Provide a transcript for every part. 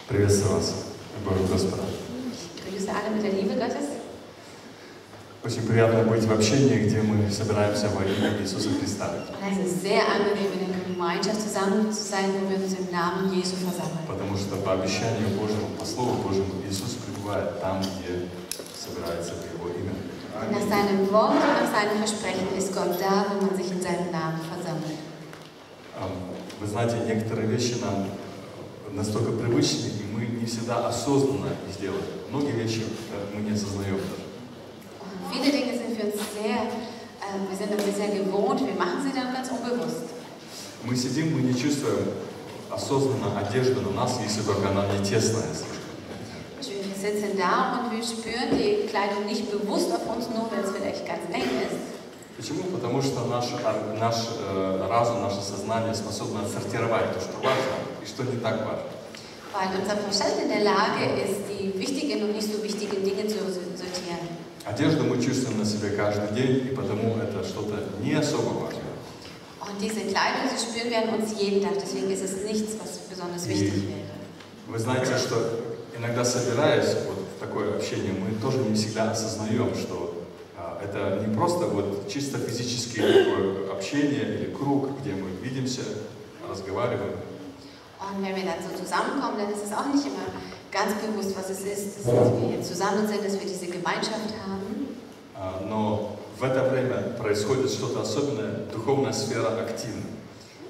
Приветствую вас, любовь Господа. Ich grüße alle mit der Liebe Gottes. Очень приятно быть в общении, где мы собираемся во имя Иисуса Христа. Und es ist sehr angenehm, in der Gemeinschaft zusammen zu sein, wo wir uns im Namen Jesu versammeln. Потому что по обещанию Божьему, по Слову Божьему, Иисус пребывает там, где собирается в Его имя. Und nach seinem Wort und nach seinem Versprechen ist Gott da, wo man sich in seinem Namen versammelt. Вы знаете, некоторые вещи нам настолько привычны, и мы не всегда осознанно их делаем. Многие вещи мы не осознаем даже. Viele Dinge sind für uns wir sind uns sehr gewohnt, wir machen sie dann ganz unbewusst. Мы сидим, мы не чувствуем осознанно одежду на нас, если только она не тесная слишком. Wir sitzen da und wir spüren die Kleidung nicht bewusst auf uns, nur wenn es vielleicht ganz eng ist. Почему? Потому что наш разум, наше сознание способно отсортировать то, что важно и что не так важно. Weil unser Verstand in der Lage ist, die wichtigen und nicht so wichtigen Dinge zu sortieren. Одежду мы чувствуем на себе каждый день, и потому это что-то не особо важно. Und diese Kleidung, sie spüren wir an uns jeden Tag, deswegen ist es nichts, was besonders wichtig wäre. Вы знаете, что иногда собираясь в такое общение, мы тоже не всегда осознаем, что это не просто чисто физическое такое общение или круг, где мы видимся, разговариваем. Und wenn wir dann so zusammenkommen, dann ist es auch nicht immer ganz bewusst, was es ist, dass wir hier zusammen sind, dass wir diese Gemeinschaft haben. Но в это время происходит что-то особенное, духовная сфера активна.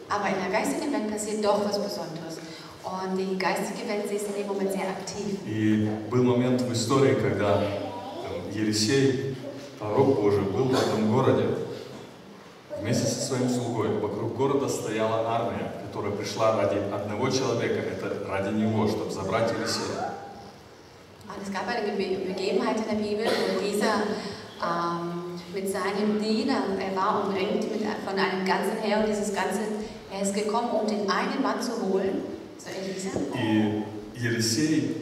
Aber in der geistigen Welt passiert doch was Besonderes. Und die geistige Welt, sie ist in dem Moment sehr aktiv. И был момент в истории, когда Елисей, пророк Божий, был в этом городе вместе со своим слугой. Вокруг города стояла армия, которая пришла ради одного человека, это ради него, чтобы забрать Елисея. Und es gab eine Begebenheit in der Bibel, wo dieser mit seinem Diener, er war umringt von einem ganzen Heer, und er ist gekommen, um den einen Mann zu holen, so Elisa. И Елисей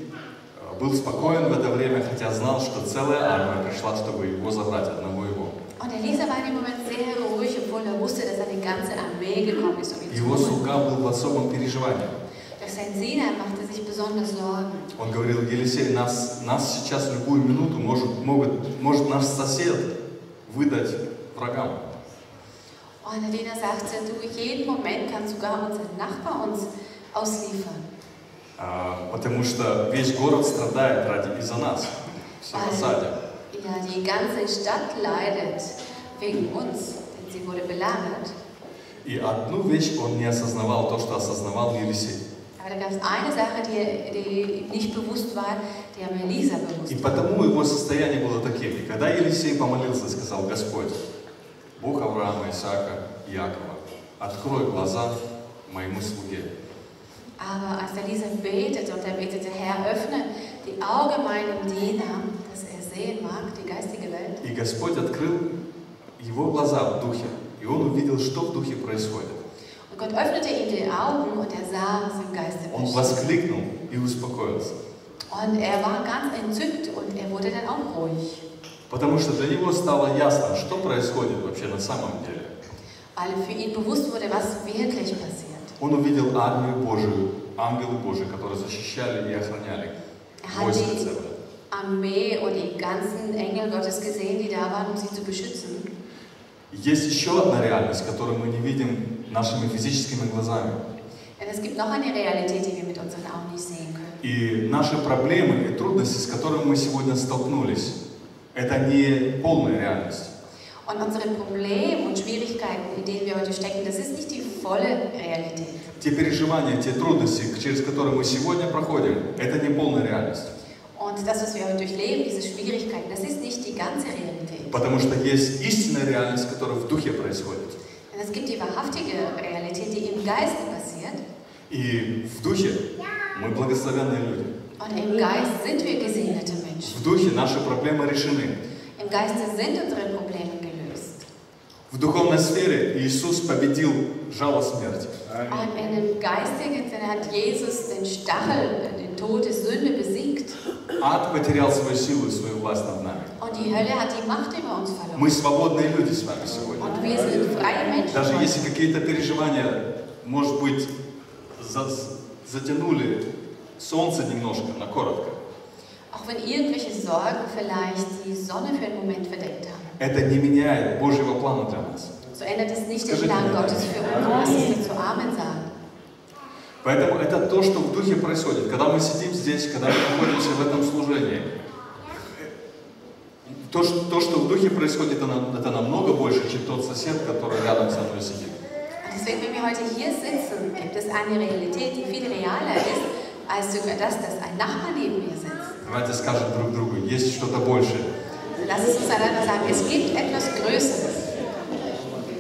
был спокоен в это время, хотя знал, что целая армия пришла, чтобы его забрать, одного его. Und Elisa war in dem Moment sehr ruhig, obwohl er wusste, dass eine ganze Armee gekommen ist, um ihn zu Его holen. слуга был в особом переживании. Doch sein Diener machte sich besonders Sorgen. Он говорил: Елисей, нас сейчас в любую минуту может наш сосед выдать врагам. Und der Diener sagte, du, jeden Moment kann sogar unser Nachbar uns ausliefern. Потому что весь город страдает из-за нас, все в осаде. Ja, die ganze Stadt leidet wegen uns, denn sie wurde belagert. И одну вещь он не осознавал, то, что осознавал Елисей. Aber da gab es eine Sache, die nicht bewusst war, die am Elisa bewusst И war. потому его состояние было таким. И когда Елисей помолился и сказал: Господь, Бог Авраама, Исаака, Якова, открой глаза моему слуге. Aber als Elisa betete und er betete, Herr, öffne die Augen meinem Diener, dass er sehen mag, die geistige Welt. И Господь открыл его глаза в духе, и он увидел, что в духе происходит. Und Gott öffnete ihm die Augen und er sah, was im Geiste Он geschah. воскликнул и успокоился. Und er war ganz entzückt und er wurde dann auch ruhig. Потому что для него стало ясно, что происходит вообще на самом деле. Weil für ihn bewusst wurde, was wirklich passiert. Он увидел армию Божию, ангелы Божии, которые защищали и охраняли войско целое. Armee und die ganzen Engel Gottes gesehen, die da waren, um sie zu beschützen. Есть еще одна реальность, которую мы не видим нашими физическими глазами. Denn es gibt noch eine Realität, die wir mit unseren Augen nicht sehen können. И наши проблемы и трудности, с которыми мы сегодня столкнулись, это не полная реальность. Und unsere Probleme und Schwierigkeiten, in denen wir heute stecken, das ist nicht die volle Realität. Те переживания, те трудности, через которые мы сегодня проходим, это не полная реальность. Und das, was wir heute durchleben, diese Schwierigkeiten, das ist nicht die ganze Realität. Потому что есть истинная реальность, которая в духе происходит. Denn es gibt die wahrhaftige Realität, die im Geiste passiert. И в духе мы благословенные люди. Und im Geist sind wir gesegnete Menschen. В духе наши проблемы решены. Im Geiste sind unsere Probleme gelöst. В духовной сфере Иисус победил жало смерти. Und in dem Geistigen Sinne hat Jesus den Stachel, den Tod, die Sünde besiegt. Ад потерял свою силу и свою власть над нами. Und die Hölle hat die Macht über uns verloren. Мы свободные люди с вами сегодня. Und wir sind freie Menschen. Даже если какие-то переживания, может быть, затянули солнце немножко, на коротко. Auch wenn irgendwelche Sorgen vielleicht die Sonne für einen Moment verdeckt haben. Это не меняет Божьего плана для нас. So ändert es nicht den Plan Gottes für uns. Lass uns dazu Amen sagen. Поэтому это то, что в духе происходит. Когда мы сидим здесь, когда мы находимся в этом служении, то, что в духе происходит, это намного больше, чем тот сосед, который рядом со мной сидит. Deswegen, wenn wir heute hier sitzen, gibt es eine Realität, die viel realer ist, als sogar das, dass ein Nachbar neben mir sitzt. Давайте скажем друг другу, есть что-то большее. Lass es uns einander sagen, es gibt etwas Größeres.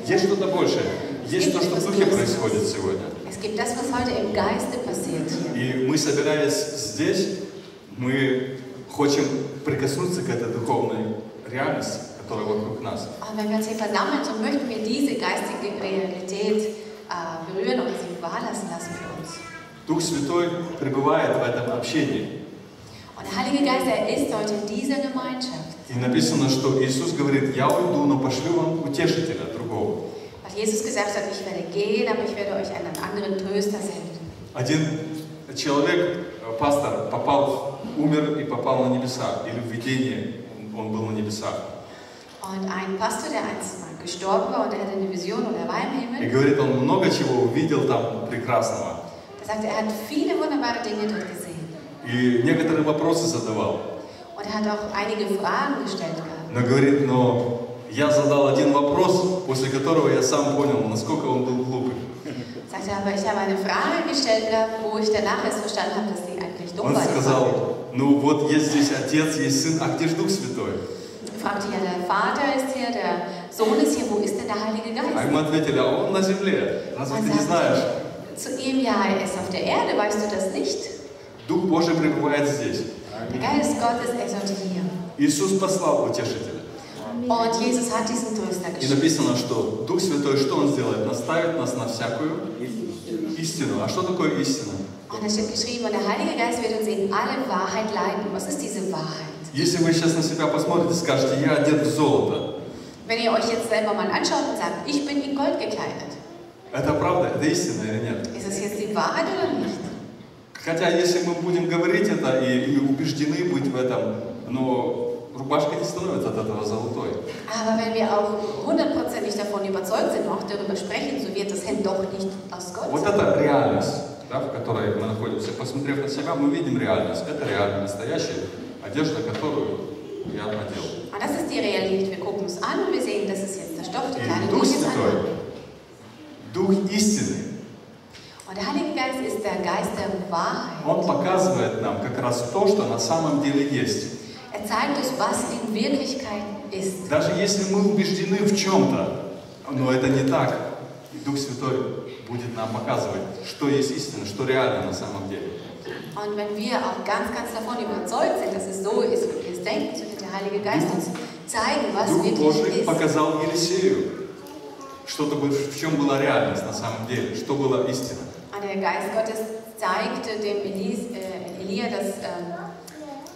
Есть что-то большее. Есть то, что в духе происходит сегодня. Es gibt das, was heute im Geiste passiert. И мы, собираясь здесь, мы хотим прикоснуться к этой духовной реальности, которая вокруг нас. Und wenn wir uns hier versammeln, so möchten wir diese geistige Realität berühren und sie wahr lassen für uns. Дух Святой пребывает в этом общении. Und der Heilige Geist, ist heute in dieser Gemeinschaft. И написано, что Иисус говорит: «Я уйду, но пошлю вам утешителя другого». Weil Jesus gesagt hat, ich werde gehen, aber ich werde euch einen anderen Tröster senden. Один человек, пастор, умер и попал на небеса, или в видении он был на небесах. Und ein Pastor, der einst mal gestorben war und er hatte eine Vision und er war im Himmel. И говорит, он много чего увидел там прекрасного. Er sagte, er hat viele wunderbare Dinge dort gesehen. И некоторые вопросы задавал. Und er hat auch einige Fragen gestellt gehabt. Но говорит, но я задал один вопрос, после которого я сам понял, насколько он был глупый. Sagte er, aber ich habe eine Frage gestellt gehabt, wo ich danach erst verstanden habe, dass sie eigentlich dumm war. Он сказал, ну вот есть здесь Отец, есть Сын, а где ж Дух Святой? Er fragte, ja, der Vater ist hier, der Sohn ist hier, wo ist denn der Heilige Geist? А ему ответили, а он на земле, разве ты не знаешь? Zu ihm, ja, er ist auf der Erde, weißt du das nicht? Дух Божий пребывает здесь. Der Geist Gottes, er ist heute hier. Иисус послал утешителя. Und Jesus hat diesen Tröster И geschickt. написано, что Дух Святой, что Он сделает? Наставит нас на всякую истину. А что такое истина? Und da steht geschrieben, und der Heilige Geist wird uns in alle Wahrheit leiten. Was ist diese Wahrheit? Если вы сейчас на себя посмотрите, скажете, я одет в золото. Wenn ihr euch jetzt selber mal anschaut und sagt, ich bin in Gold gekleidet. Это правда? Это истина или нет? Ist es jetzt die Wahrheit oder nicht? Хотя, если мы будем говорить это и убеждены быть в этом, но рубашка не становится от этого золотой. Aber wenn wir auch 100% davon überzeugt sind und auch darüber sprechen, so wird das Hemd doch nicht aus Gold Вот sein. это реальность, да, в которой мы находимся. Посмотрев на себя, мы видим реальность. Это реально настоящая одежда, которую я надел. Und das ist die Realität. Wir gucken es an und wir sehen, das ist jetzt der Stoff, die Kleidung, И die Дух ich jetzt Святой, anhabe. Дух истины, Und der Heilige Geist ist der Geist der Wahrheit. Он показывает нам как раз то, что на самом деле есть. Er zeigt uns, was in Wirklichkeit ist. Даже если мы убеждены в чем-то, но это не так, и Дух Святой будет нам показывать, что есть истина, что реально на самом деле. Und wenn wir auch ganz davon überzeugt sind, dass es so ist, wie wir es denken, so wird der Heilige Geist uns zeigen, was Дух wirklich Божий ist. показал Елисею, в чем была реальность на самом деле, что была истина. Und der Geist Gottes zeigte dem Elia,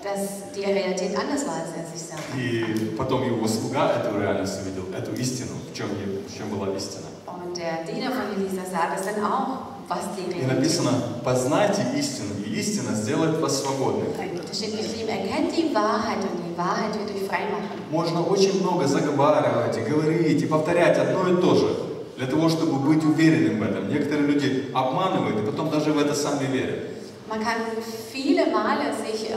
dass die Realität anders war, als er sich sah. И потом его слуга эту реальность увидел, эту истину, в чем была истина. Und der Diener von Elisa sah das dann auch, was die И Realität ist. написано, познайте истину, и истина сделает вас свободными. Da steht geschrieben, erkennt die Wahrheit und die Wahrheit wird euch frei machen. Можно очень много заговаривать и говорить, и повторять одно и то же, для того, чтобы быть уверенным в этом. Некоторые люди обманывают, и потом даже в это сами верят. Man kann viele Male sich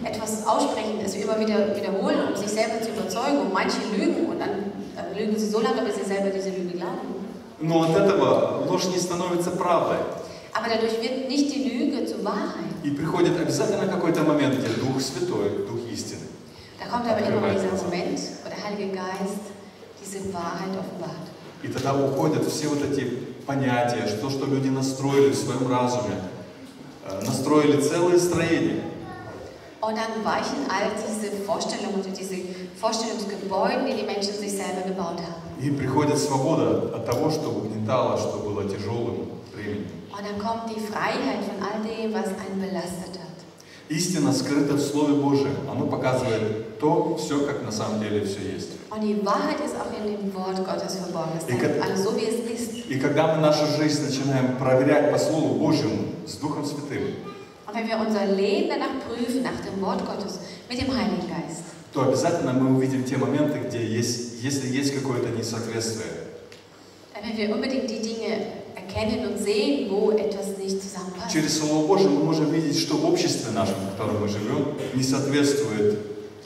etwas aussprechen, das wir immer wieder wiederholen, um sich selber zu überzeugen. Und manche lügen und dann lügen sie so lange, bis sie selber diese Lüge glauben. Но от этого ложь не становится правдой. Aber dadurch wird nicht die Lüge zur Wahrheit. И приходит обязательно какой-то момент, где Дух Святой, Дух истины. Da kommt aber immer dieser Moment, wo der Heilige Geist diese Wahrheit offenbart. И тогда уходят все вот эти понятия, что люди настроили в своем разуме, настроили целое строение. Und dann weichen all diese Vorstellungen und diese Vorstellungsgebäude, die die Menschen sich selber gebaut haben. И приходит свобода от того, что угнетало, что было тяжелым временем. Und dann kommt die Freiheit von all dem, was einen belastet hat. Истина скрыта в Слове Божьем. Оно показывает то, все, как на самом деле все есть. Und die Wahrheit ist auch in dem Wort Gottes verborgen. Es zeigt alles so, wie es ist. И когда мы нашу жизнь начинаем проверять по Слову Божьему с Духом Святым, Und wenn wir unser Leben danach prüfen, nach dem Wort Gottes, mit dem Heiligen Geist, то обязательно мы увидим те моменты, где если есть какое-то несоответствие. dann werden wir unbedingt die Dinge erkennen und sehen, wo etwas nicht zusammenpasst. Через Слово Божие мы можем видеть, что в обществе нашем, в котором мы живем, не соответствует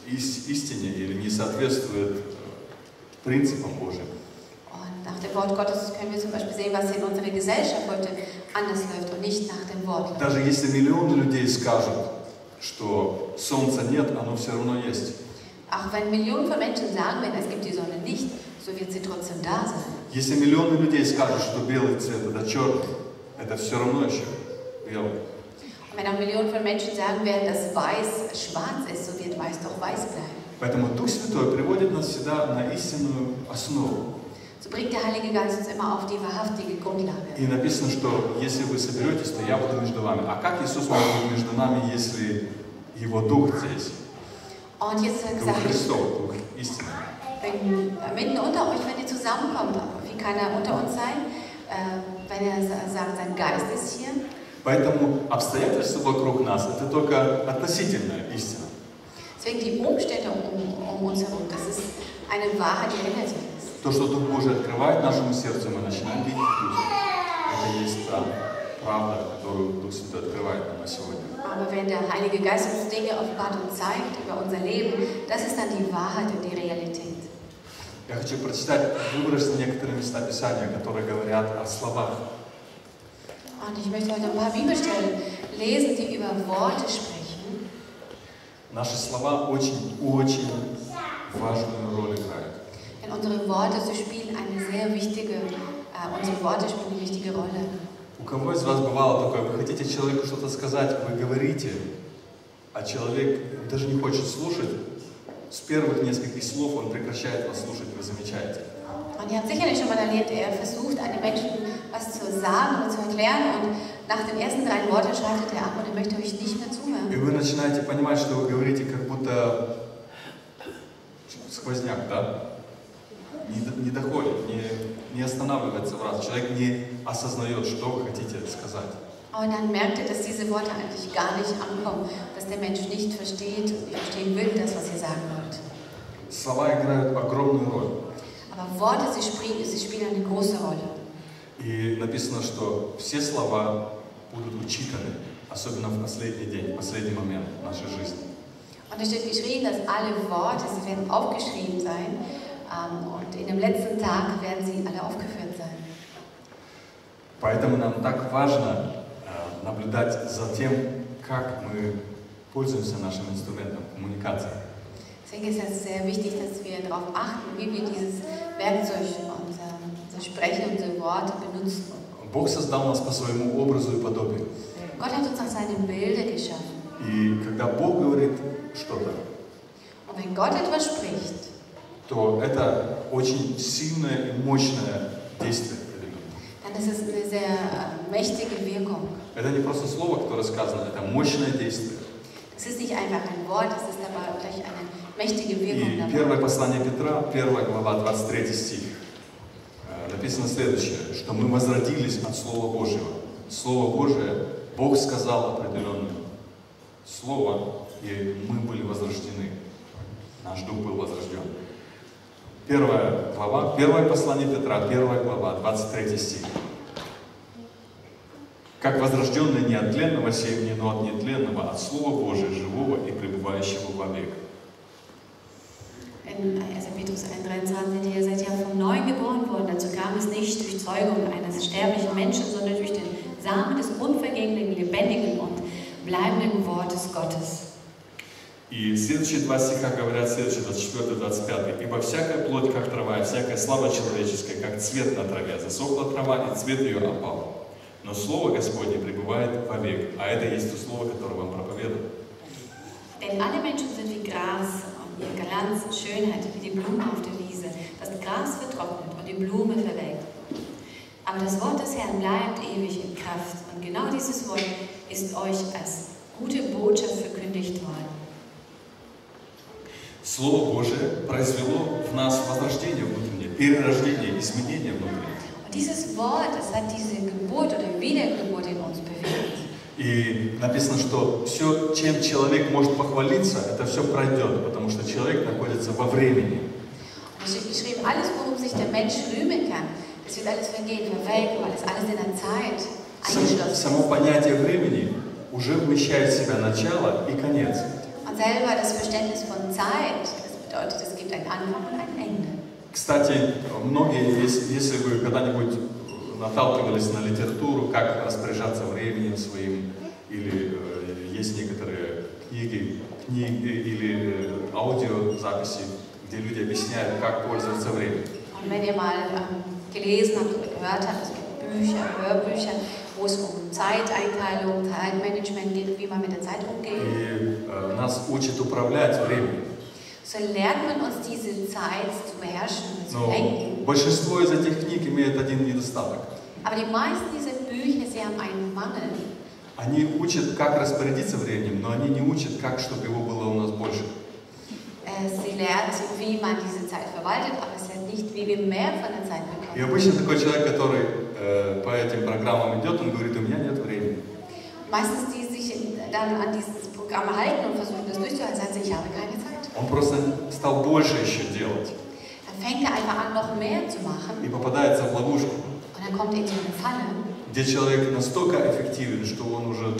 истине или не соответствует принципам Божьим. Und nach dem Wort Gottes können wir zum Beispiel sehen, was in unserer Gesellschaft heute anders läuft und nicht nach dem Wort. Даже если миллионы людей скажут, что солнца нет, оно все равно есть. Auch wenn Millionen von Menschen sagen werden, es gibt die Sonne nicht, so wird sie trotzdem da sein. Если миллионы людей скажут, что белый цвет это черный, это все равно еще белый. Und wenn auch Millionen von Menschen sagen werden, dass Weiß schwarz ist, so wird Weiß doch weiß bleiben. Поэтому Дух Святой приводит нас всегда на истинную основу. So bringt der Heilige Geist uns immer auf die wahrhaftige Grundlage. И написано, что если вы соберетесь, то я буду между вами. А как Иисус может быть между нами, если Его Дух здесь? Und jetzt Дух gesagt, Христов, Дух истины. mitten unter euch, wenn ihr zusammenkommt, wie kann er unter uns sein? Wenn er sagt, sein Geist ist hier. Поэтому обстоятельства вокруг нас – это только относительная истина. Deswegen die Umstände um uns herum, das ist eine Wahrheit, die relativ ist. То, что Дух Божий открывает нашему сердцу, мы начинаем видеть Дух. Это есть та правда, которую Дух Святой открывает нам на сегодня. Aber wenn der Heilige Geist uns Dinge offenbart und zeigt über unser Leben, das ist dann die Wahrheit und die Realität. Я хочу прочитать выбросы некоторые места Писания, которые говорят о словах. Und ich möchte heute ein paar Bibelstellen lesen, die über Worte sprechen. Наши слова очень важную роль играют. Denn unsere Worte, sie spielen eine sehr wichtige, unsere Worte spielen eine wichtige Rolle. У кого из вас бывало такое, вы хотите человеку что-то сказать, вы говорите, а человек даже не хочет слушать, с первых нескольких слов он прекращает вас слушать, вы замечаете. Und ihr habt sicherlich schon mal erlebt, er versucht, einem Menschen was zu sagen und zu erklären und nach den ersten 3 Worten schaltet er ab und er möchte euch nicht mehr zuhören. И вы начинаете понимать, что вы говорите как будто сквозняк, да? Не доходит, не останавливается в раз. Человек не осознает, что вы хотите сказать. Und dann merkt ihr, dass diese Worte eigentlich gar nicht ankommen, dass der Mensch nicht versteht und nicht verstehen will, das, was ihr sagen wollt. Слова играют огромную роль. Aber Worte, sie spielen eine große Rolle. И написано, что все слова будут учитаны, особенно в последний день, в последний момент нашей жизни. Und es steht geschrieben, dass alle Worte, sie werden aufgeschrieben sein und in dem letzten Tag werden sie alle aufgeführt sein. Поэтому нам так важно наблюдать за тем, как мы пользуемся нашим инструментом коммуникации. Deswegen ist es sehr wichtig, dass wir darauf achten, wie wir dieses Werkzeug, unser Sprechen, unsere Worte benutzen. Бог создал нас по своему образу и подобию. Gott hat uns nach seinem Bilde geschaffen. И когда Бог говорит что-то, Und wenn Gott etwas spricht, то это очень сильное и мощное действие. dann ist es eine sehr mächtige Wirkung. Это не просто слово, которое сказано, это мощное действие. Es ist nicht einfach ein Wort, es ist dabei auch gleich eine mächtige Wirkung И dabei. первое послание Петра, 1 глава, 23 стих, написано следующее, что мы возродились от Слова Божьего. Слово Божие, Бог сказал определенное слово, и мы были возрождены. Наш дух был возрожден. 1 глава, 1 послание Петра, 1 глава, 23 стих. Как возрожденные не от тленного семени, но от нетленного, от Слова Божия, живого и пребывающего вовек. In 1. Petrus 1,23, ihr seid ja vom Neuen geboren worden, dazu kam es nicht durch Zeugung eines sterblichen Menschen, sondern durch den Samen des unvergänglichen, lebendigen und bleibenden Wortes Gottes. И следующие 2 стиха говорят следующее, 24-25. «Ибо всякая плоть, как трава, и всякая слава человеческая, как цвет на траве, засохла трава, и цвет ее опал. Но Слово Господне пребывает вовек». А это есть то Слово, которое вам проповедует. Denn alle Menschen sind wie Gras und ihr Glanz und Schönheit wie die Blumen auf der Wiese. Das Gras vertrocknet und die Blume verwelkt. Aber das Wort des Herrn bleibt ewig in Kraft. Und genau dieses Wort ist euch als gute Botschaft verkündigt worden. Слово Божие произвело в нас возрождение внутреннее, перерождение, изменение внутреннее. Und dieses Wort, das hat diese Geburt oder Wiedergeburt in uns bewirkt. И написано, что все, чем человек может похвалиться, это все пройдет, потому что человек находится во времени. Und es steht geschrieben, alles, worum sich der Mensch rühmen kann, das wird alles vergehen, verwelken, weil das alles in der Zeit eingeschlossen ist. Само понятие времени уже вмещает в себя начало и конец. Und selber das Verständnis von Zeit, das bedeutet, es gibt einen Anfang und ein Ende. Кстати, многие, если вы когда-нибудь наталкивались на литературу, как распоряжаться временем своим, или есть некоторые книги или аудиозаписи, где люди объясняют, как пользоваться временем. Und wenn ihr mal gelesen habt oder gehört habt, es gibt Bücher, Hörbücher, wo es um Zeiteinteilung, Zeitmanagement geht, wie man mit der Zeit umgeht. И нас учат управлять временем. So lernt man uns diese Zeit zu beherrschen, zu Но lenken. большинство из этих книг имеет один недостаток. Aber die meisten dieser Bücher, sie haben einen Mangel. Они учат, как распорядиться временем, но они не учат, как, чтобы его было у нас больше. Sie lernt, wie man diese Zeit verwaltet, aber es lernt nicht, wie wir mehr von der Zeit И bekommen. обычно такой человек, который по этим программам идет, он говорит, у меня нет времени. Meistens, die sich dann an dieses Programm halten und versuchen, das durchzuhalten, sagen sie, ich habe keine Zeit. Он просто стал больше еще делать Dann fängt er einfach an, noch mehr zu machen и попадается в ловушку, und dann kommt er in so eine Falle, где человек настолько эффективен, что он уже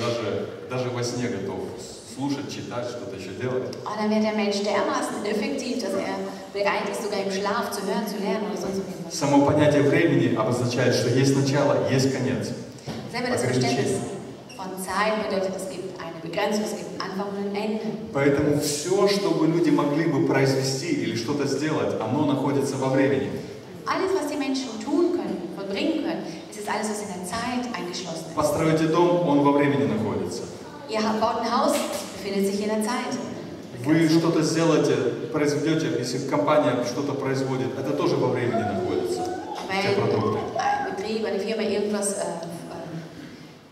даже во сне готов слушать, читать, что-то еще делать. und dann wird der Mensch dermaßen effektiv, dass er bereit ist, sogar im Schlaf zu hören, zu lernen oder sonst irgendwas. Само понятие времени обозначает, что есть начало, есть конец. Selber das Verständnis von Zeit bedeutet, es gibt eine Begrenzung, es gibt einen Anfang und ein Ende. Поэтому все, что бы люди могли бы произвести или что-то сделать, оно находится во времени. Alles, was die Menschen tun können, vollbringen können, es ist alles, was in der Zeit eingeschlossen ist. Построите дом, он во времени находится. Ihr baut ein Haus, es befindet sich in der Zeit. Вы что-то сделаете, произведете, если компания что-то производит, это тоже во времени находится. Те продукты. Wenn ein Betrieb, eine Firma irgendwas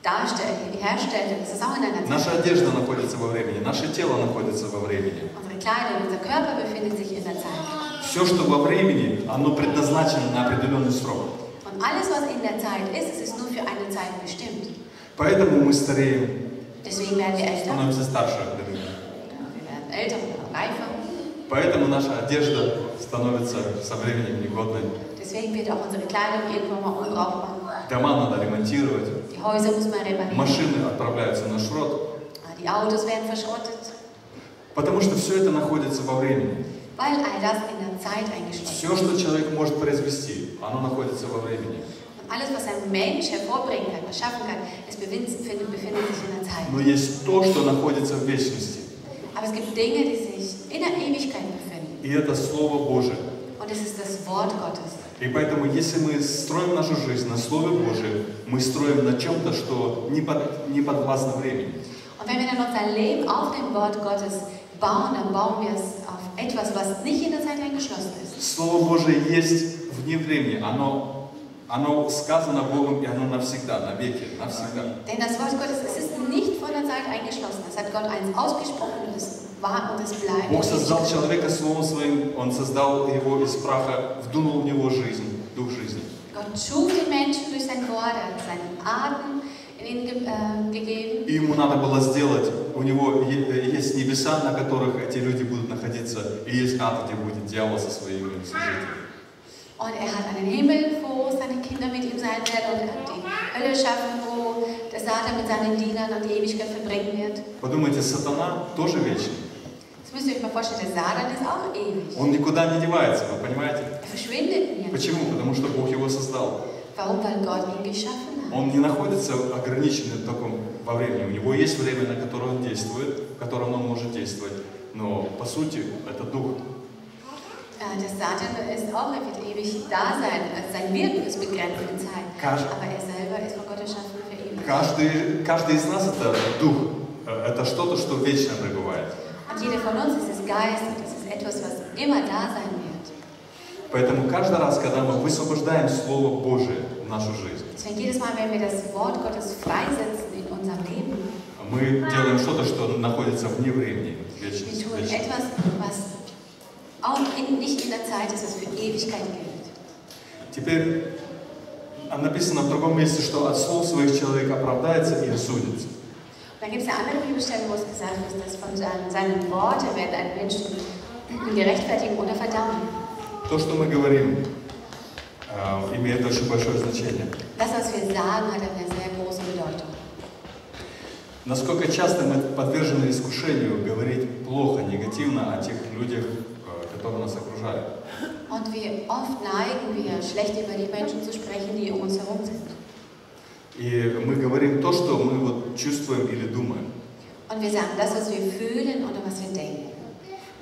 herstellt, das ist auch in einer Zeit. Наша одежда находится во времени, наше тело находится во времени. Unsere Kleidung, unser Körper befindet sich in der Zeit. Все, что во времени, оно предназначено на определенный срок. Und alles, was in der Zeit ist, es ist nur für eine Zeit bestimmt. Поэтому мы стареем, Deswegen werden wir älter. становимся старше. Wir werden älter oder reifer. Поэтому наша одежда становится со временем негодной. Deswegen wird auch unsere Kleidung irgendwann mal unbrauchbar. Дома надо ремонтировать. Die Häuser muss man reparieren. Машины отправляются на шрот. Die Autos werden verschrottet. Потому что все это находится во времени. Weil all das in der Zeit eingeschlossen Все, что человек может произвести, оно находится во времени. ist. Und alles, was ein Mensch hervorbringen kann, erschaffen kann, es befindet sich in der Zeit. Но есть то, что находится в вечности. Aber es gibt Dinge, die sich in der Ewigkeit befinden. И это Слово Божие. Und es ist das Wort Gottes. И поэтому, если мы строим нашу жизнь на Слове Божьем, мы строим на чем-то, что не подвластно времени. Und wenn wir dann unser Leben auf dem Wort Gottes bauen, dann bauen wir es auf etwas, was nicht in der Zeit eingeschlossen ist. Слово Божие есть вне времени. Оно сказано Богом, и оно навсегда, навеки, навсегда. Denn das Wort Gottes, es ist nicht von der Zeit eingeschlossen. Es hat Gott eins ausgesprochen und es war und es bleibt. Бог создал человека Словом Своим, Он создал его из праха, вдунул в него жизнь, дух жизни. Gott schuf den Menschen durch sein Wort, er hat seinen Atem in ihn gegeben. И ему надо было сделать, у него есть небеса, на которых эти люди будут находиться, и есть ад, где будет дьявол со своими служителями. Und er hat einen Himmel, wo seine Kinder mit ihm sein werden, und er hat die Hölle schaffen, wo der Satan mit seinen Dienern an die Ewigkeit verbringen wird. Подумайте, сатана тоже вечный. Das müsst ihr euch mal vorstellen, der Satan ist auch ewig. Он никуда не девается, вы понимаете? Er verschwindet nie. Почему? Потому что Бог его создал. Warum? Weil Gott ihn geschaffen hat. Он не находится ограниченным только во времени. У него есть время, на которое он действует, в котором он может действовать. Но по сути это дух. Der Satan ist auch, er wird ewig da sein. Sein Wirken ist begrenzt in Zeit. Aber er selber ist von Gott erschaffen für ewig. Каждый из нас это дух. Это что-то, что вечно пребывает. Und jeder von uns ist es Geist und es ist etwas, was immer da sein wird. Поэтому каждый раз, когда мы высвобождаем Слово Божие в нашу жизнь, Deswegen jedes Mal, wenn wir das Wort Gottes freisetzen in unserem Leben, мы делаем что-то, что находится вне времени, wir вечности. tun etwas, was auch nicht in der Zeit ist, was für Ewigkeit gilt. Теперь написано в другом месте, что от слов своих человек оправдается и осудится. Dann gibt es eine andere Bibelstelle, wo es gesagt ist, dass von seinen Worten werden einen Menschen gerechtfertigen oder verdammen. То, что мы говорим, имеет очень большое значение. Das, was wir sagen, hat eine sehr große Bedeutung. Насколько часто мы подвержены искушению говорить плохо, негативно о тех людях, которые нас окружают. Und wie oft neigen wir, schlecht über die Menschen zu sprechen, die um uns herum sind. И мы говорим то, что мы вот чувствуем или думаем. Und wir sagen das, was wir fühlen oder was wir denken.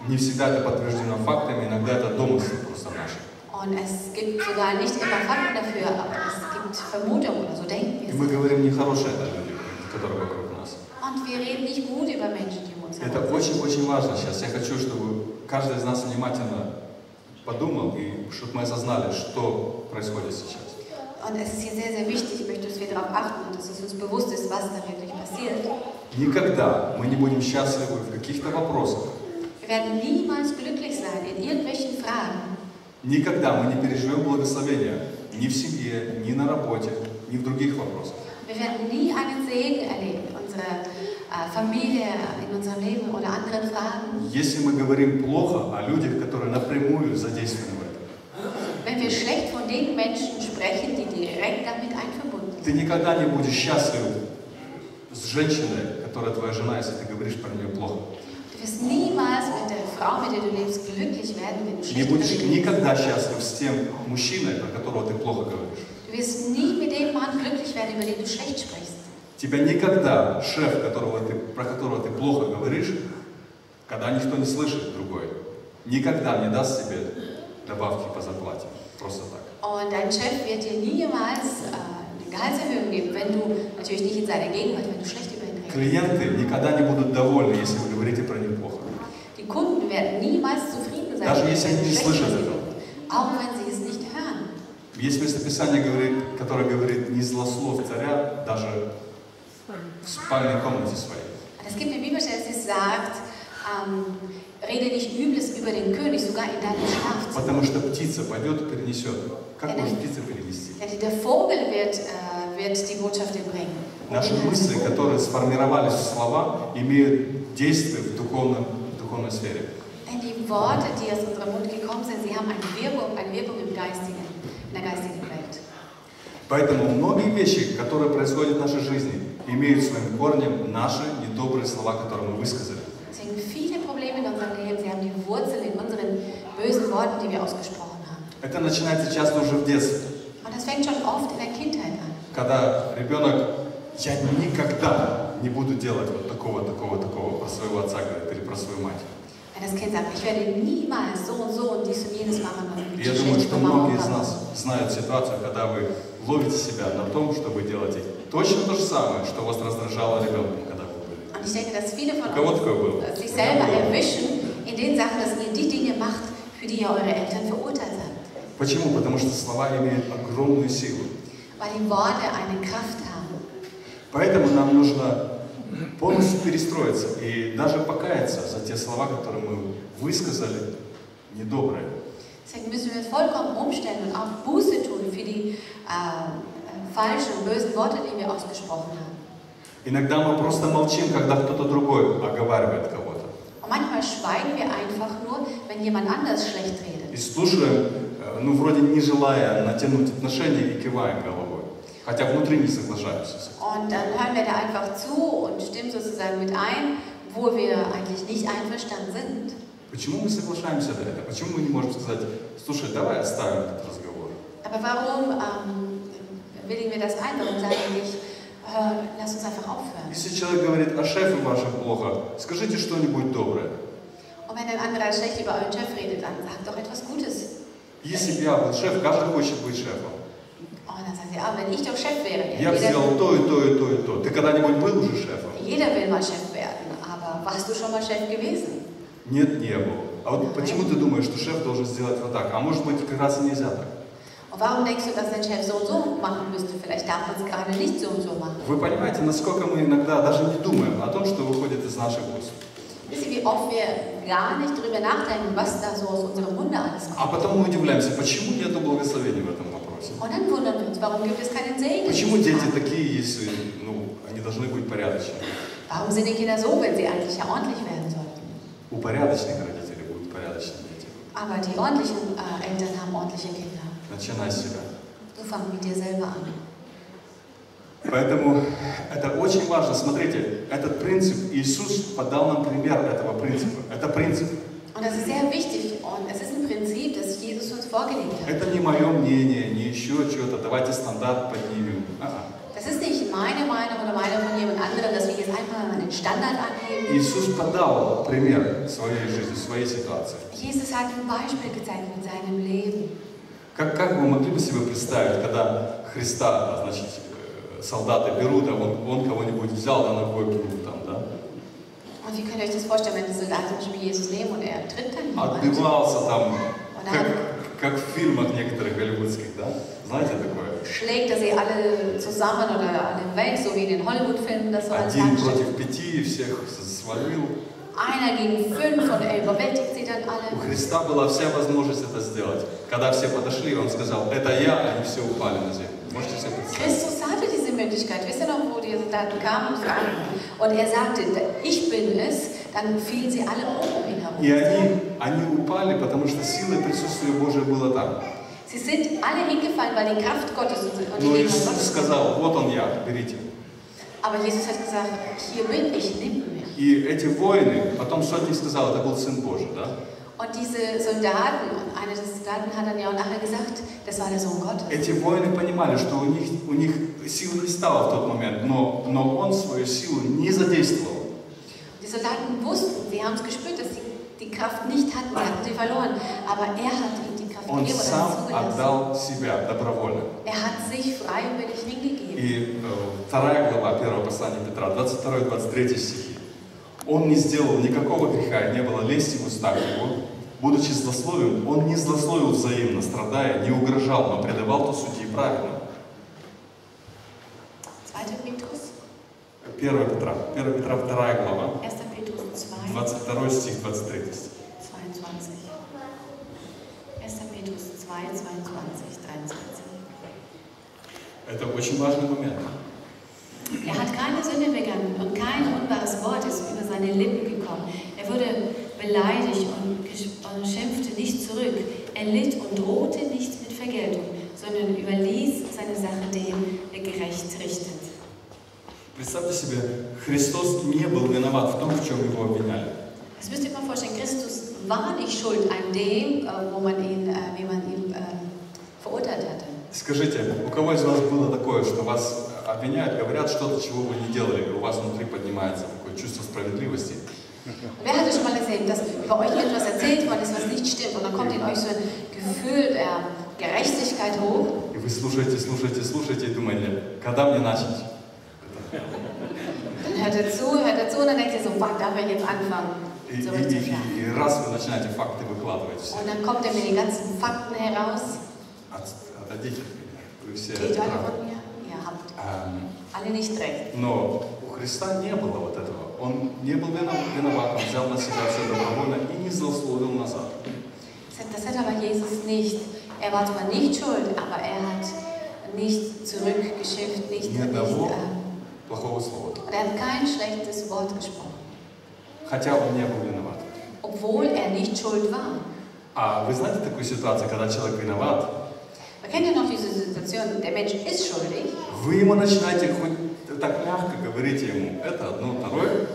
Не всегда это подтверждено фактами, иногда это домыслы просто наши. Und es gibt sogar nicht immer Fakten dafür, aber es gibt Vermutungen oder so denken wir И мы es. говорим нехорошее о людях, которые вокруг нас. Und wir reden nicht gut über Menschen, die um uns Это herum sind. очень-очень важно сейчас. Я хочу, чтобы каждый из нас внимательно подумал, и чтобы мы осознали, что происходит сейчас. Und es ist hier sehr, sehr wichtig, ich möchte, dass wir darauf achten und dass es uns bewusst ist, was da wirklich passiert. Никогда мы не будем счастливы в каких-то вопросах. Wir werden niemals glücklich sein in irgendwelchen Fragen. Никогда мы не переживем благословения ни в семье, ни на работе, ни в других вопросах. Wir werden nie einen Segen erleben in unserer Familie, in unserem Leben oder anderen Fragen. Если мы говорим плохо о людях, которые напрямую задействованы в этом, Wenn wir schlecht von den Menschen sprechen, die direkt damit einverbunden ты sind. никогда не будешь счастлив с женщиной, которая твоя жена, если ты говоришь про нее плохо. Du wirst niemals mit der Frau, mit der du lebst, glücklich werden, wenn du Не schlecht über будешь sie redest. никогда счастлив с тем мужчиной, про которого ты плохо говоришь. Du wirst nie mit dem Mann glücklich werden, über den du schlecht sprichst. Тебя никогда шеф, про которого ты плохо говоришь, когда никто не слышит другой, никогда не даст себе добавки по зарплате. Просто так. Und dein Chef wird dir niemals eine Gehaltserhöhung geben, wenn du, natürlich nicht in seiner Gegenwart, wenn du schlecht über ihn redest. Клиенты никогда не будут довольны, если вы говорите про них плохо. Die Kunden werden niemals zufrieden sein, Даже если они не schlecht слышат über sie этого. reden, auch wenn sie es nicht hören. Есть местописание, которое говорит, не злословь царя даже в спальной комнате своей. Und es gibt eine Bibelstelle, die sagt, rede nicht Übles über den König, sogar in deinem Schlafzimmer. Потому что птица пойдет и перенесет. Как может птица перенести? Denn der Vogel wird die Botschaft dir bringen. Наши мысли, которые сформировались в слова, имеют действие в духовной сфере. Denn die Worte, die aus unserem Mund gekommen sind, sie haben eine Wirkung in der geistigen Welt. Поэтому многие вещи, которые происходят в нашей жизни, имеют своим корнем наши недобрые слова, которые мы высказали. Deswegen viele Probleme in unserem Leben, sie haben die Wurzel in unseren bösen Worten, die wir ausgesprochen haben. Это начинается часто уже в детстве. Und das fängt schon oft in der Kindheit an. Когда ребенок, я никогда не буду делать вот такого про своего отца говорит, или про свою мать. Wenn das Kind sagt, ich werde niemals so und dies und jenes machen, und И я думаю, что многие из нас знают ситуацию, когда вы ловите себя на том, чтобы делать точно то же самое, что вас раздражало ребенком, когда вы были. Und ich denke, dass viele von У кого такое было? uns sich selber erwischen in den Sachen, dass ihr die Dinge macht, für die ihr eure Eltern verurteilt habt. Почему? Потому что слова имеют огромную силу. Weil die Worte eine Kraft haben. Поэтому нам нужно полностью перестроиться и даже покаяться за те слова, которые мы высказали, недобрые. Deswegen müssen wir uns vollkommen umstellen und auch Buße tun für die falschen, bösen Worte, die wir ausgesprochen haben. Иногда мы просто молчим, когда кто-то другой оговаривает кого-то. Und manchmal schweigen wir einfach nur, wenn jemand anders schlecht redet. И слушаем, вроде не желая натянуть отношения и киваем головой. Хотя внутри не соглашаемся с этим. Und dann hören wir da einfach zu und stimmen sozusagen mit ein, wo wir eigentlich nicht einverstanden sind. Почему мы соглашаемся на это? Почему мы не можем сказать, слушай, давай оставим этот разговор? Aber warum willigen wir das ein? Warum sagen wir nicht, lass uns einfach aufhören? Если человек говорит о шефе вашем плохо, скажите что-нибудь доброе. Und wenn ein anderer schlecht über euren Chef redet, dann sagt doch etwas Gutes. Если бы я был шеф, каждый хочет быть шефом. Und dann sagen sie, wenn ich doch Chef wäre. Я бы сделал то и то и то и то. Ты когда-нибудь был уже шефом? Jeder will mal Chef werden, aber warst du schon mal Chef gewesen? Нет, не был. А вот почему ты думаешь, что шеф должен сделать вот так? А может быть, как раз и нельзя так? Und warum denkst du, dass dein Chef so und so machen müsste? Vielleicht darf man es gerade nicht so und so machen. Вы понимаете, насколько мы иногда даже не думаем о том, что выходит из наших уст. Wisst ihr, wie oft wir gar nicht darüber nachdenken, was da so aus unserem Munde alles А kommt? потом мы удивляемся, почему нет благословения в этом вопросе? Und dann wundern wir uns, warum gibt es keinen Segen? Почему дети такие, если они должны быть порядочными? Warum sind die Kinder so, wenn sie eigentlich ja ordentlich werden sollten? У порядочных родителей будут порядочные дети. Aber die ordentlichen Eltern haben ordentliche Kinder. Начинай с себя. Du fang mit dir selber an. Поэтому это очень важно. Смотрите, этот принцип, Иисус подал нам пример этого принципа. Это принцип. Und das ist sehr wichtig und es ist ein Prinzip, das Jesus uns vorgelegt hat. Это не мое мнение, не еще что-то. Давайте стандарт поднимем. Das ist nicht meine Meinung oder Meinung von jemand anderem, dass wir jetzt einfach mal einen Standard angeben. Иисус подал пример своей жизни, своей ситуации. Jesus hat ein Beispiel gezeigt mit seinem Leben. Как вы могли бы себе представить, когда Христа, значит, солдаты берут, а он кого-нибудь взял, да, ногой пнул там, да? Und wie könnt ihr euch das vorstellen, wenn die Soldaten zum Beispiel Jesus nehmen und er tritt dann jemand? Отбивался там, как в фильмах некоторых голливудских, да? Знаете такое? Schlägt er sie alle zusammen oder alle weg, so wie in den Hollywood-Filmen das so alles Один dargestellt. против 5, всех свалил. Einer gegen 5 und er überwältigt sie dann alle. У Христа была вся возможность это сделать. Когда все подошли, он сказал, это я, они все упали на землю. Можете себе представить? Christus hatte diese Möglichkeit. Wisst ihr noch, wo die Soldaten kamen und er sagte, ich bin es, dann fielen sie alle um ihn herum. И они упали, потому что сила и присутствие Божие было там. Sie sind alle hingefallen, weil die Kraft Gottes und die Но Gegenwart Иисус Gottes. сказал, вот он я, берите. Aber Jesus hat gesagt, hier bin ich, nimm mich. И эти воины, потом сотник сказал, это был Сын Божий, да? Und diese Soldaten, und einer der Soldaten hat dann ja auch nachher gesagt, das war der Sohn Gottes. Эти воины понимали, что у них силы не стало в тот момент, но он свою силу не задействовал. Die Soldaten wussten, sie haben es gespürt, dass sie die Kraft nicht hatten, sie hatten sie verloren. Aber er hat ihnen die Kraft Он gegeben oder сам zugelassen. отдал себя добровольно. Er hat sich freiwillig hingegeben. И 2 глава 1 послания Петра, 22-23 стихи. Он не сделал никакого греха, не было лести в устах его. Будучи злословием, он не злословил взаимно, страдая, не угрожал, но предавал то судьи правильно. 1 Петра 2 глава, 22 стих, 23 стих. 1. Petrus 2, 22, 23. Это очень важный момент. Er hat keine Sünde begangen und kein unwahres Wort ist über seine Lippen gekommen. Er wurde beleidigt und schimpfte nicht zurück. Er litt und drohte nicht mit Vergeltung, sondern überließ seine Sache dem, der gerecht richtet. Представьте себе, Христос не был виноват в том, в чем его обвиняли. Das müsst ihr mal vorstellen, Christus war nicht schuld an dem, wie man ihn verurteilt hatte. Скажите, у кого из вас было такое, что вас обвиняют, говорят что-то, чего вы не делали, и у вас внутри поднимается такое чувство справедливости? Wer hat das schon mal gesehen, dass über euch etwas erzählt worden ist, was nicht stimmt, und dann kommt in euch so ein Gefühl der Gerechtigkeit hoch? И вы слушаете и думаете, когда мне начать? Dann hört er zu, und dann denkt ihr so, wann darf ich jetzt anfangen? So richtig, ja. И раз вы начинаете факты выкладывать все. Und dann kommt er mit den ganzen Fakten heraus. Отойдите от меня. Вы все Geht alle правы. von mir? Ihr habt alle nicht recht. Но у Христа не было вот этого. Он не был виноват, он взял на себя все добровольно и не злословил назад. Das hat aber Jesus nicht. Er war zwar nicht schuld, aber er hat nicht zurückgeschifft, nicht. Плохого слова. Er hat kein schlechtes Wort gesprochen. Хотя он не был виноват. Obwohl er nicht schuld war. А вы знаете такую ситуацию, когда человек виноват? Man kennt ja noch diese Situation, der Mensch ist schuldig. Вы ему начинаете хоть так мягко говорить ему это одно, второе.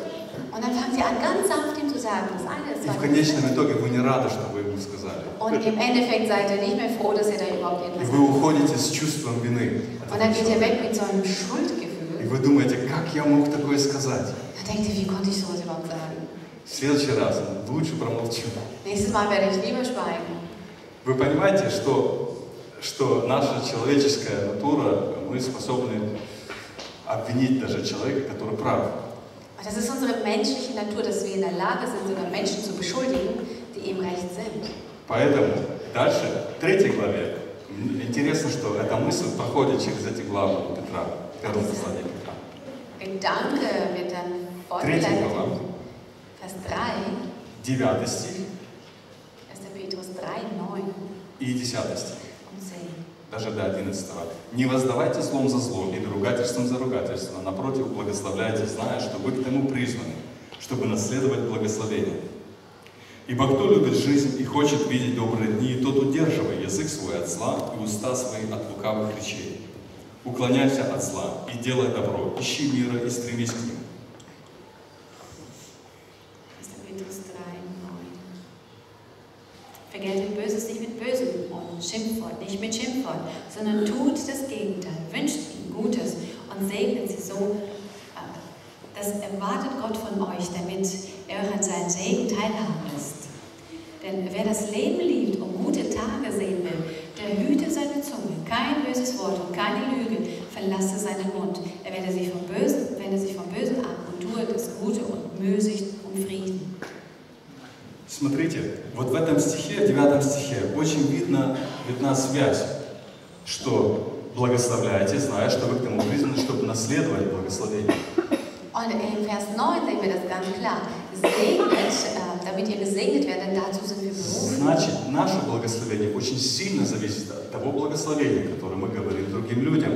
Und dann fangen sie an, ganz sanft ihm zu sagen, das eine ist И в конечном итоге вы не рады, что вы ему сказали. Und im Endeffekt seid ihr nicht mehr froh, dass ihr da überhaupt И irgendwas вы уходите с чувством вины. Und dann geht ihr weg mit so einem Schuldgefühl. И вы думаете, как я мог такое сказать? Dann denkt ihr, wie konnte ich sowas überhaupt sagen? В следующий раз лучше промолчу. Nächstes Mal werde ich lieber schweigen. Вы понимаете, что наша человеческая натура, мы способны обвинить даже человека, который прав. Und das ist unsere menschliche Natur, dass wir in der Lage sind, sogar Menschen zu beschuldigen, die eben recht sind. Поэтому дальше, в 3 главе, интересно, что эта мысль проходит через эти главы Петра, первое послание Петра. Gedanke wird dann fortgeleitet. Vers 3, 9 стих 1. Petrus 3, 9 и 10 стих. und 10. даже до 11. Не воздавайте злом за зло или ругательством за ругательство, а напротив, благословляйте, зная, что вы к тому призваны, чтобы наследовать благословение. Ибо кто любит жизнь и хочет видеть добрые дни, тот удерживай язык свой от зла и уста свои от лукавых речей. Уклоняйся от зла и делай добро, ищи мира и стремись к нему. Vergeltet Böses nicht mit Bösem und Schimpfwort nicht mit Schimpfwort, sondern tut das Gegenteil, wünscht ihnen Gutes und segnet sie so. Das erwartet Gott von euch, damit er euch an seinen Segen teilhaben lässt. Denn wer das Leben liebt und gute Tage sehen will, der hüte seine Zunge, kein böses Wort und keine Lüge, verlasse seinen Mund. Er wende sich vom Bösen ab und tue das Gute und mühe sich um Frieden. Смотрите, вот в этом стихе, 9 стихе, очень видна связь, что благословляйте, зная, что вы к тому призваны, чтобы наследовать благословение. Und in Vers 9 sehen wir das ganz klar. Segnet, damit ihr gesegnet werdet, dazu sind wir berufen. Значит, наше благословение очень сильно зависит от того благословения, которое мы говорим другим людям.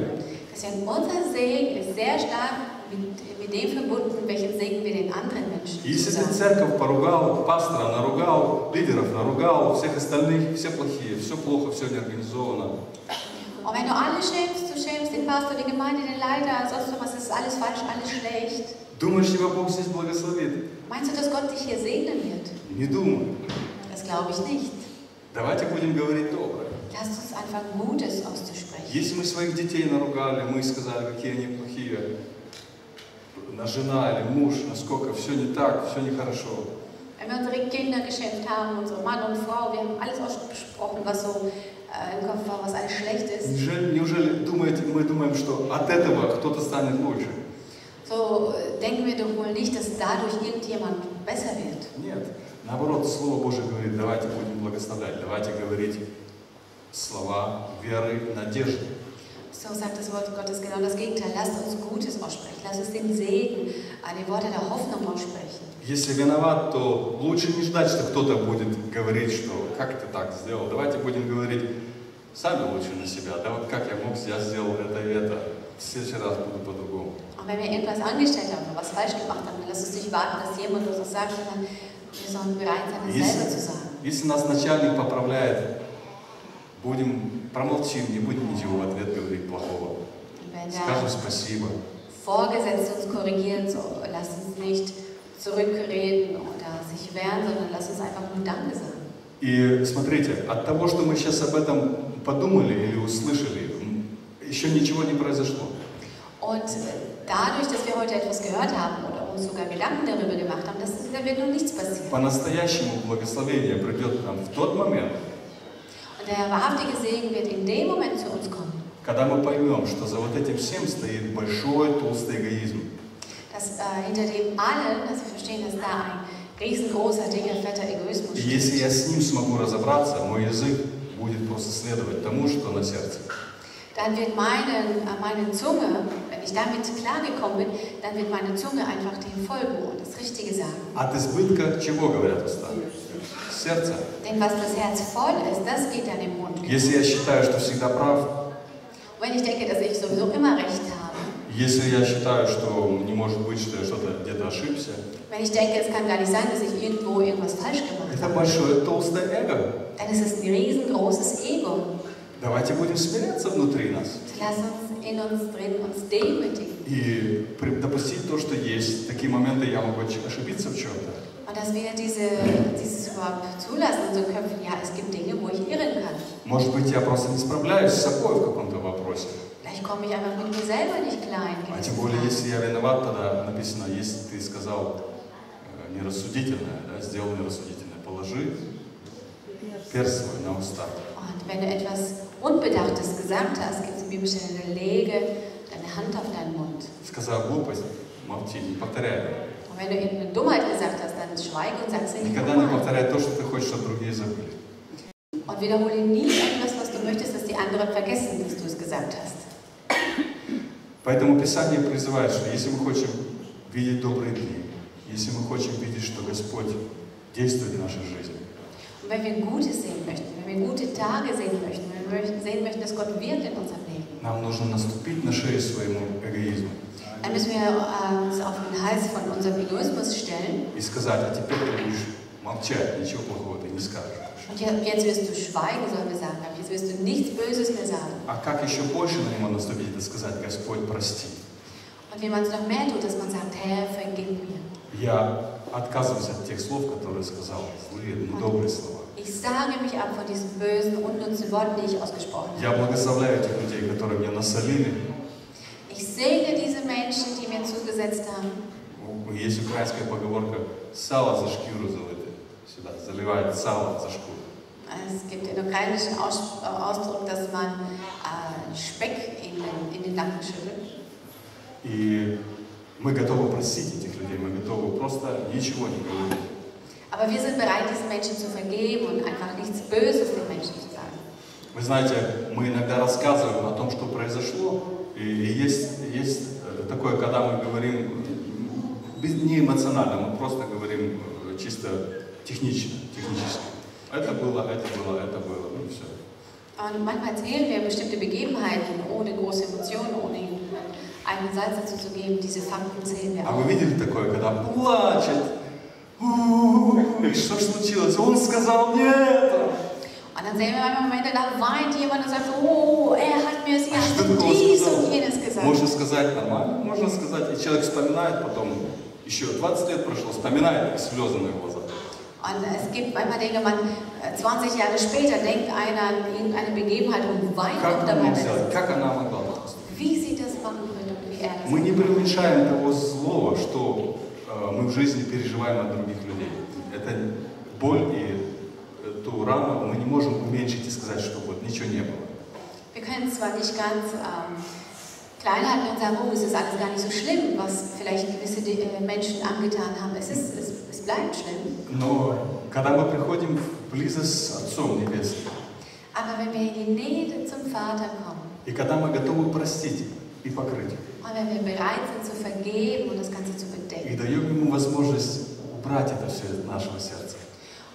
Unser Segen ist sehr stark mit dem verbunden, welchen Segen wir den anderen Menschen sagen. Если ты церковь поругал, пастора наругал, лидеров наругал, всех остальных, все плохие, все плохо, все неорганизовано. Und wenn du alle schimpfst, du schimpfst den Pastor, die Gemeinde, den Leiter, sonst was, ist alles falsch, alles schlecht. Думаешь, тебя Бог здесь благословит? Meinst du, dass Gott dich hier segnen wird? Не думаю. Das glaube ich nicht. Давайте будем говорить доброе. Lasst uns einfach Gutes auszusprechen. Если мы своих детей наругали, мы сказали, какие они плохие, на жена или муж, насколько все не так, все нехорошо. Wenn wir unsere Kinder geschimpft haben, unsere Mann und Frau, wir haben alles ausgesprochen, was so im Kopf war, was alles schlecht ist. Неужели мы думаем, что от этого кто-то станет лучше? So denken wir doch wohl nicht, dass dadurch irgendjemand besser wird. Нет. Наоборот, Слово Божие говорит, давайте будем благословлять, давайте говорить слова веры и надежды. So sagt das Wort Gottes genau das Gegenteil. Lasst uns Gutes aussprechen. Lasst uns den Segen, die Worte der Hoffnung aussprechen. Если виноват, то лучше не ждать, что кто-то будет говорить, что как ты так сделал. Давайте будем говорить сами лучше на себя. Да вот как я мог, я сделал это и это. В следующий раз буду по-другому. Und wenn wir irgendwas angestellt haben oder was falsch gemacht haben, dann lasst uns nicht warten, dass jemand uns das sagt, sondern wir sollen bereit sein, es selber zu sagen. Если нас начальник поправляет, промолчим, не будем ничего в ответ говорить плохого. Скажем спасибо. Vorgesetzt uns korrigieren, so lasst uns nicht zurückreden oder sich wehren, sondern lasst uns einfach nur Danke sagen. И смотрите, от того, что мы сейчас об этом подумали или услышали, еще ничего не произошло. Und dadurch, dass wir heute etwas gehört haben oder uns sogar Gedanken darüber gemacht haben, da wird noch nichts passieren. По-настоящему благословение придет к нам в тот момент, und der wahrhaftige Segen wird in dem Moment zu uns kommen, когда мы поймем, что за вот этим всем стоит большой толстый эгоизм. Dass hinter dem allen, dass wir verstehen, dass da ein riesengroßer, dicker, fetter Egoismus И steht. если я с ним смогу разобраться, мой язык будет просто следовать тому, что на сердце. Dann wird meine Zunge, wenn ich damit klargekommen bin, dann wird meine Zunge einfach dem folgen und das Richtige sagen. От избытка чего говорят уста? Сердце. Denn was das Herz voll ist, das geht dann im Mund. Если я считаю, что всегда прав, Und wenn ich denke, dass ich sowieso immer Recht habe, если я считаю, что не может быть, что я что-то где-то ошибся, wenn ich denke, es kann gar nicht sein, dass ich irgendwo irgendwas falsch gemacht это habe, большое толстое эго. dann ist es ein riesengroßes Ego. Давайте будем смиряться внутри нас Lass uns in uns drin uns demütigen. и допустить то, что есть. В такие моменты я могу ошибиться в чем-то. Und dass wir dieses überhaupt zulassen in unseren Köpfen. Ja, es gibt Dinge, wo ich irren kann. Может быть, я просто не справляюсь с собой в каком-то вопросе. Vielleicht komme ich einfach mit mir selber nicht klar in А gewissen тем более, Fragen. если я виноват, тогда написано, если ты сказал нерассудительное, да, сделал нерассудительное, положи перст свой на уста. Und wenn du etwas Unbedachtes gesagt hast, gibt es im biblische lege deine Hand auf deinen Mund. Сказал глупость, молчи, не повторяй. Und wenn du irgendeine Dummheit gesagt hast, dann schweige und sag es nicht Никогда не nochmal. повторяй то, что ты хочешь, чтобы другие забыли. Und wiederhole nie etwas, was du möchtest, dass die anderen vergessen, dass du es gesagt hast. Поэтому Писание призывает, что если мы хотим видеть добрые дни, если мы хотим видеть, что Господь действует в нашей жизни, Und wenn wir Gutes sehen möchten, wenn wir gute Tage sehen möchten, wenn wir sehen möchten, dass Gott wirkt in unserem Leben, нам нужно наступить на шею своему эгоизму dann müssen wir uns auf den Hals von unserem Egoismus stellen. и сказать: а теперь ты будешь молчать, ничего плохого ты не скажешь. Und jetzt wirst du schweigen, sollen wir sagen. Jetzt wirst du nichts Böses mehr sagen. А как еще больше на него наступить, это сказать: Господь, прости. Und wie man es noch mehr tut, dass man sagt: Herr, vergib mir. Я отказываюсь от тех слов, которые сказал, злые, но добрые слова. Ich sage mich ab von diesen bösen, unnützen Worten, die ich ausgesprochen habe. Я благословляю этих людей, которые мне насолили. Ich segne diese Menschen, die mir zugesetzt haben. Есть украинская поговорка: сало за шкиру залито. Сюда заливает сало за шкуру. Es gibt den ukrainischen Ausdruck, dass man Speck in den Nacken schüttelt. И мы готовы простить этих людей, мы готовы просто ничего не говорить. Aber wir sind bereit, diesen Menschen zu vergeben und einfach nichts Böses den Menschen zu sagen. Вы знаете, мы иногда рассказываем о том, что произошло, и есть такое, когда мы говорим не эмоционально, мы просто говорим чисто технически. Это было, ну и все. Und manchmal erzählen wir bestimmte Begebenheiten ohne große Emotionen, ohne einen Satz dazu zu geben. Diese Fakten zählen wir А auch. вы видели такое, когда плачет? Что ж случилось? Он сказал мне это. Und dann sehen wir manchmal Momente, da weint jemand und sagt: Oh, er hat mir Что dies сказал? und jenes gesagt. Можно сказать нормально, можно сказать, и человек вспоминает потом, еще 20 лет прошло, вспоминает, и слезы на глазах. Und es gibt manchmal Dinge, 20 Jahre später denkt einer an irgendeine Begebenheit und weint auch dabei. Как она могла поступить? Wie sie das machen könnte und wie er das Мы не macht. преуменьшаем того злого, что мы в жизни переживаем от других людей. Это боль и ту рану мы не можем уменьшить и сказать, что вот ничего не было. Wir können es zwar nicht ganz klein halten und sagen: Oh, es ist alles gar nicht so schlimm, was vielleicht gewisse Menschen angetan haben. Es bleibt schlimm. Но когда мы приходим в близость с Отцом Небесным, Aber wenn wir in die Nähe zum Vater kommen и когда мы готовы простить и покрыть, und wenn wir bereit sind zu vergeben und das Ganze zu и bedecken даем Ему возможность убрать это все из нашего сердца.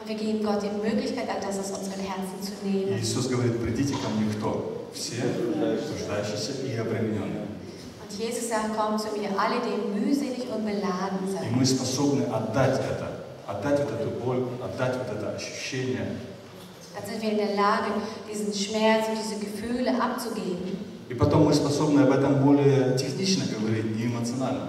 und wir geben Gott die Möglichkeit, all das aus unseren Herzen zu И nehmen. Иисус говорит: придите ко мне кто? Все нуждающиеся и обремененные. Und Jesus sagt: Kommt zu mir, alle, die mühselig und beladen И seid. мы способны отдать вот эту боль, отдать вот это ощущение. Dann sind wir in der Lage, diesen Schmerz und diese Gefühle abzugeben. И потом мы способны об этом более технично говорить, не эмоционально.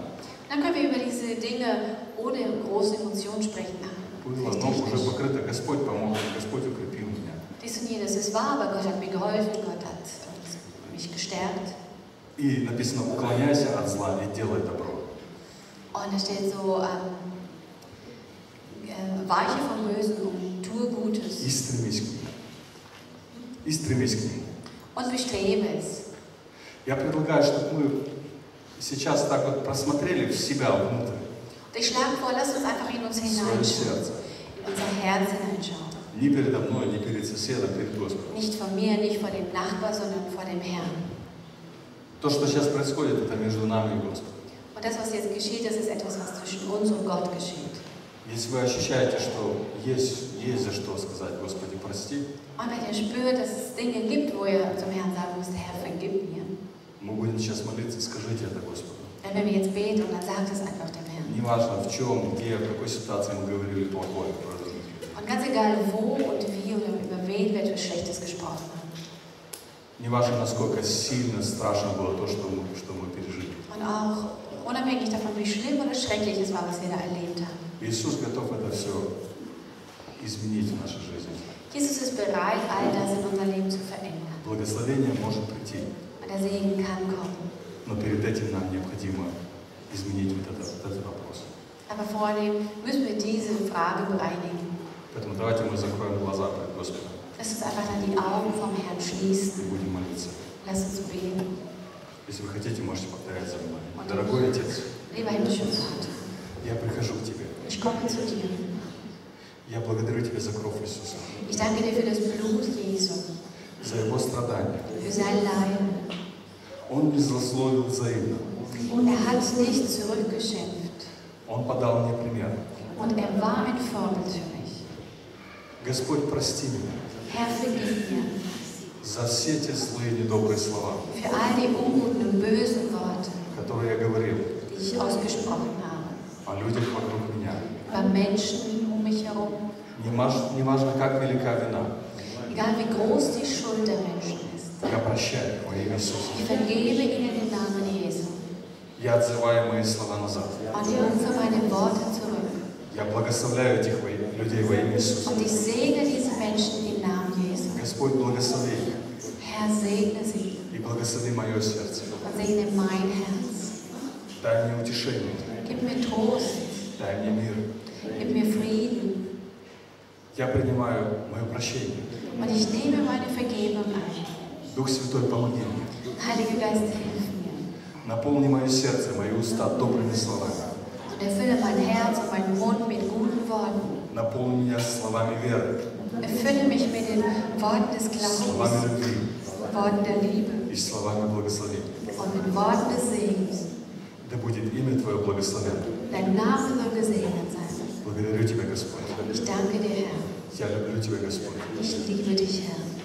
Dann können wir über diese Dinge ohne große Emotionen sprechen. Было, но уже покрыто. Господь помог, Господь укрепил меня. Dies und jenes, es war, aber Gott hat mir geholfen, Gott hat mich gestärkt. И написано: уклоняйся от зла и делай добро. Und da steht so: Weiche vom Bösen und tue Gutes. И стремись к нему. И стремись к нему. Und bestrebe es. Я предлагаю, чтобы мы сейчас так вот просмотрели в себя внутрь, Und ich schlage vor, lasst uns einfach in uns в свое hineinschauen, сердце. in unser Herz hineinschauen. Не передо мной, не перед соседом, перед Господом. Nicht von mir, nicht vor dem Nachbar, sondern vor dem Herrn. То, что сейчас происходит, это между нами и Господом. Und das, was jetzt geschieht, das ist etwas, was zwischen uns und Gott geschieht. Если вы ощущаете, что есть за что сказать: Господи, прости, Und wenn ihr spürt, dass es Dinge gibt, wo ihr zum Herrn sagen müsst: Herr, vergib mir. мы будем сейчас молиться, скажите это Господу. Dann werden wir jetzt beten und dann sagt es einfach dem Herrn. Неважно в чем, где, в какой ситуации мы говорили плохое про других. Und ganz egal, wo und wie oder über wen wir etwas Schlechtes gesprochen haben. Неважно, насколько сильно, страшно было то, что мы пережили. Und auch unabhängig davon, wie schlimm oder schrecklich es war, was wir da erlebt haben. Иисус готов это все изменить в нашей жизни. Jesus ist bereit, all das in unser Leben zu verändern. Благословение может прийти, Und der Segen kann kommen. но перед этим нам необходимо изменить вот этот вопрос. Aber vor dem müssen wir diese Frage bereinigen. Поэтому давайте мы закроем глаза перед Господом Lass uns einfach dann die Augen vom Herrn и schließen. будем молиться. Lass uns beten. Если вы хотите, можете повторять за мной. Дорогой Отец, Lieber himmlischer Vater, я прихожу к Тебе. ich komme zu dir. Я благодарю Тебя за кровь Иисуса, Ich danke dir für das Blut Jesu, за Его страдания. für sein Leiden. Он не злословил взаимно. Und er hat nicht zurückgeschimpft. Он подал мне пример. Und er war ein Vorbild für mich. Господь, прости меня Herr, vergib mir за все те злые, недобрые слова, für all die unguten und bösen Worte, которые я говорил die ich ausgesprochen habe, о людях вокруг меня. über Menschen um mich herum. Неважно, как велика вина, Egal wie groß die Schuld der Menschen ist. я прощаю во имя Иисуса. Ich vergebe ihnen im Namen Jesu Я отзываю мои слова назад. und ich rufe meine Worte zurück. Я благословляю этих людей во имя Иисуса. Und ich segne diese Menschen im Namen Jesu. Господь, благослови их Herr, segne sie и благослови мое сердце. und segne mein Herz. Дай мне утешение, Gib mir Trost, дай мне мир. gib mir Frieden. Я принимаю мое прощение. Und ich nehme meine Vergebung an. Дух Святой, помоги мне. Heiliger Geist, hilf mir. Наполни мое сердце, мои уста добрыми словами. Und erfülle mein Herz und meinen Mund mit guten Worten. Наполни меня словами веры, Erfülle mich mit den Worten des словами Glaubens, любви Worten der Liebe и словами благословения. und mit Worten des Segens. Да будет имя Твое благословенно. Dein Name soll gesegnet sein. Благодарю Тебя, Господь. Ich danke dir, Herr. Я люблю Тебя, Господь. Ich liebe dich, Herr.